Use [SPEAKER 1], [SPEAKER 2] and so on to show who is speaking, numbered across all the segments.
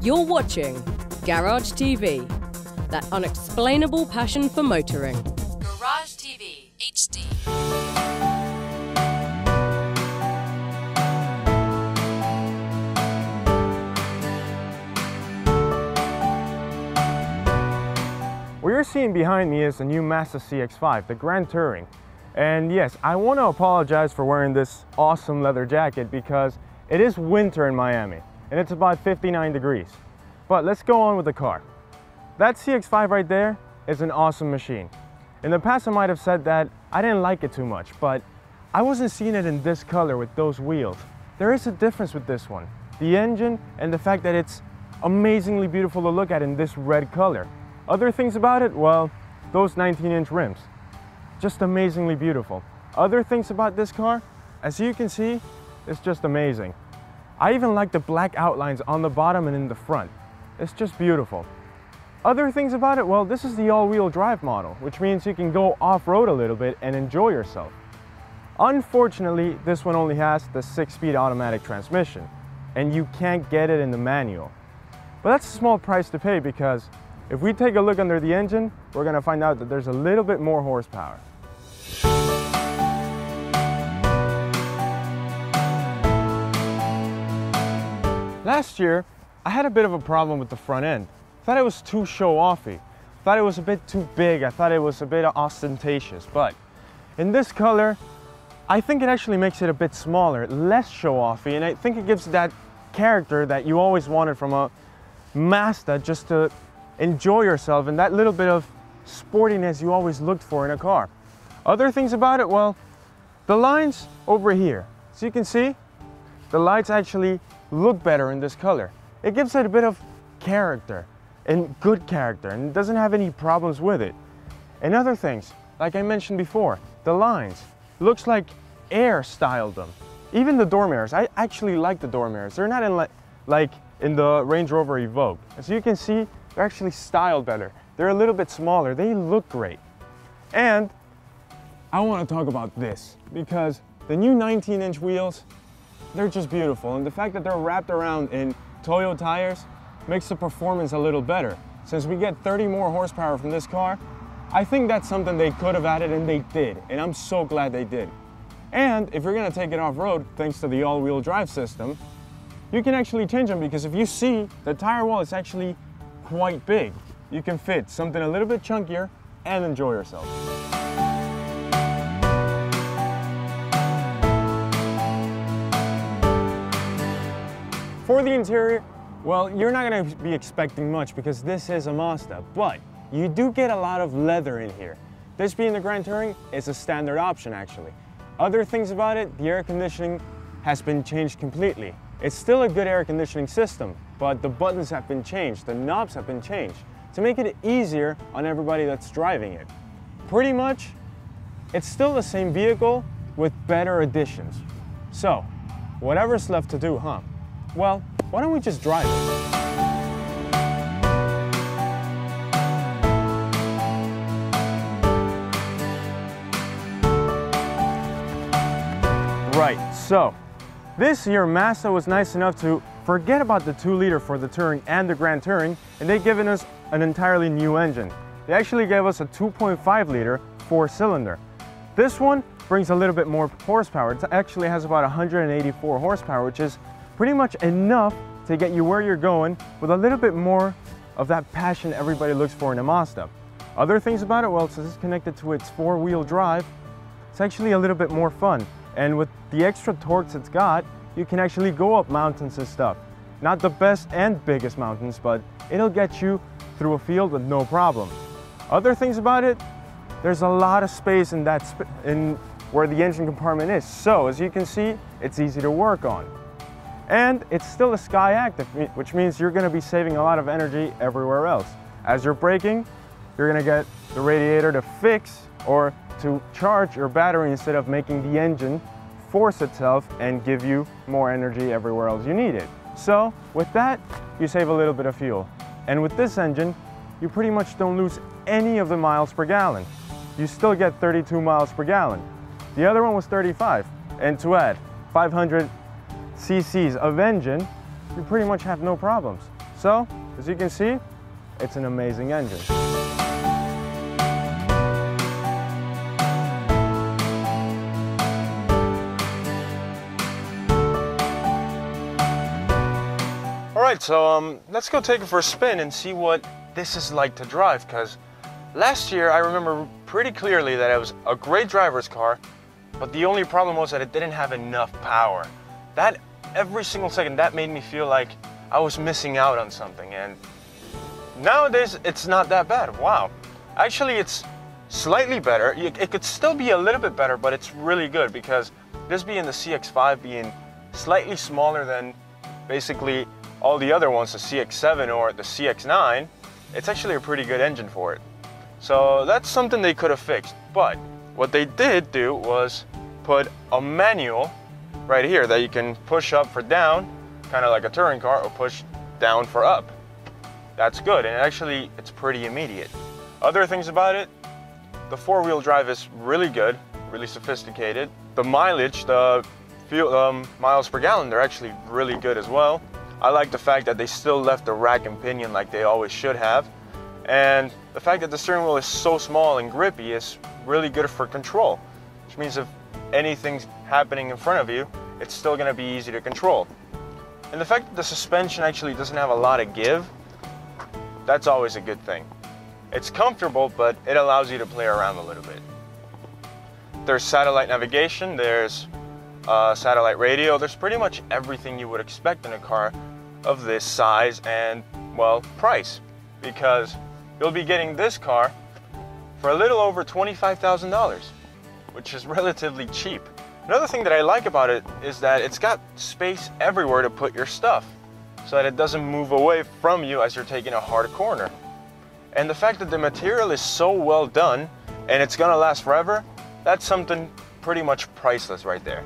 [SPEAKER 1] You're watching Garage TV, that unexplainable passion for motoring. Garage TV HD.
[SPEAKER 2] What you're seeing behind me is the new Mazda CX-5, the Grand Touring. And yes, I want to apologize for wearing this awesome leather jacket because it is winter in Miami and it's about 59 degrees. But let's go on with the car. That CX-5 right there is an awesome machine. In the past I might have said that I didn't like it too much, but I wasn't seeing it in this color with those wheels. There is a difference with this one. The engine and the fact that it's amazingly beautiful to look at in this red color. Other things about it, well, those 19-inch rims. Just amazingly beautiful. Other things about this car, as you can see, it's just amazing. I even like the black outlines on the bottom and in the front. It's just beautiful. Other things about it, well, this is the all-wheel drive model, which means you can go off-road a little bit and enjoy yourself. Unfortunately, this one only has the 6-speed automatic transmission, and you can't get it in the manual. But that's a small price to pay because if we take a look under the engine, we're going to find out that there's a little bit more horsepower. Last year, I had a bit of a problem with the front end. I thought it was too show-offy. I thought it was a bit too big. I thought it was a bit ostentatious. But in this color, I think it actually makes it a bit smaller, less show-offy, and I think it gives that character that you always wanted from a Mazda, just to enjoy yourself and that little bit of sportiness you always looked for in a car. Other things about it, well, the lines over here. So you can see, the lights actually look better in this color. It gives it a bit of character, and good character, and it doesn't have any problems with it. And other things, like I mentioned before, the lines. Looks like Air styled them. Even the door mirrors, I actually like the door mirrors. They're not in like in the Range Rover Evoque. As you can see, they're actually styled better. They're a little bit smaller. They look great. And I want to talk about this because the new 19-inch wheels, they're just beautiful. And the fact that they're wrapped around in Toyo tires makes the performance a little better. Since we get 30 more horsepower from this car, I think that's something they could have added, and they did. And I'm so glad they did. And if you're going to take it off-road, thanks to the all-wheel drive system, you can actually change them because if you see, the tire wall is actually quite big. You can fit something a little bit chunkier and enjoy yourself. For the interior, well, you're not going to be expecting much because this is a Mazda, but you do get a lot of leather in here. This being the Grand Touring is a standard option actually. Other things about it, the air conditioning has been changed completely. It's still a good air conditioning system, but the buttons have been changed, the knobs have been changed to make it easier on everybody that's driving it. Pretty much, it's still the same vehicle with better additions. So, whatever's left to do, huh? Well, why don't we just drive it? Right, so this year Mazda was nice enough to forget about the 2-liter for the Touring and the Grand Touring, and they've given us an entirely new engine. They actually gave us a 2.5-liter 4-cylinder. This one brings a little bit more horsepower. It actually has about 184 horsepower, which is pretty much enough to get you where you're going with a little bit more of that passion everybody looks for in a Mazda. Other things about it, well, since it's connected to its 4-wheel drive, it's actually a little bit more fun. And with the extra torques it's got, you can actually go up mountains and stuff. Not the best and biggest mountains, but it'll get you through a field with no problem. Other things about it, there's a lot of space in that where the engine compartment is. So as you can see, it's easy to work on. And it's still a Sky Active, which means you're going to be saving a lot of energy everywhere else. As you're braking, you're going to get the radiator to fix or to charge your battery instead of making the engine force itself and give you more energy everywhere else you need it. So with that, you save a little bit of fuel. And with this engine, you pretty much don't lose any of the miles per gallon. You still get 32 miles per gallon. The other one was 35. And to add 500 cc's of engine, you pretty much have no problems. So, as you can see, it's an amazing engine. Alright, so let's go take it for a spin and see what this is like to drive, because last year I remember pretty clearly that it was a great driver's car, but the only problem was that it didn't have enough power. That every single second, that made me feel like I was missing out on something, and nowadays it's not that bad. Wow. Actually, it's slightly better. It could still be a little bit better, but it's really good, because this being the CX-5 being slightly smaller than basically all the other ones, the CX-7 or the CX-9, it's actually a pretty good engine for it. So that's something they could have fixed. But what they did do was put a manual right here that you can push up for down, kind of like a touring car, or push down for up. That's good, and actually it's pretty immediate. Other things about it, the four-wheel drive is really good, really sophisticated. The mileage, the fuel, miles per gallon, they're actually really good as well. I like the fact that they still left the rack and pinion like they always should have. And the fact that the steering wheel is so small and grippy is really good for control, which means if anything's happening in front of you, it's still going to be easy to control. And the fact that the suspension actually doesn't have a lot of give, that's always a good thing. It's comfortable, but it allows you to play around a little bit. There's satellite navigation, there's satellite radio, there's pretty much everything you would expect in a car of this size and, well, price. Because you'll be getting this car for a little over $25,000, which is relatively cheap. Another thing that I like about it is that it's got space everywhere to put your stuff, so that it doesn't move away from you as you're taking a hard corner. And the fact that the material is so well done and it's gonna last forever, that's something pretty much priceless right there.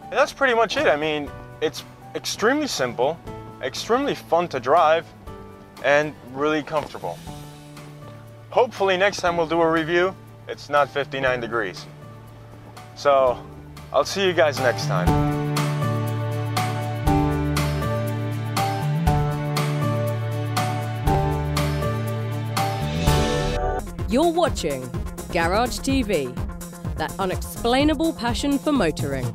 [SPEAKER 2] And that's pretty much it. I mean, it's extremely simple, extremely fun to drive, and really comfortable. Hopefully next time we'll do a review, it's not 59 degrees. So, I'll see you guys next time.
[SPEAKER 1] You're watching Garage TV, that unexplainable passion for motoring.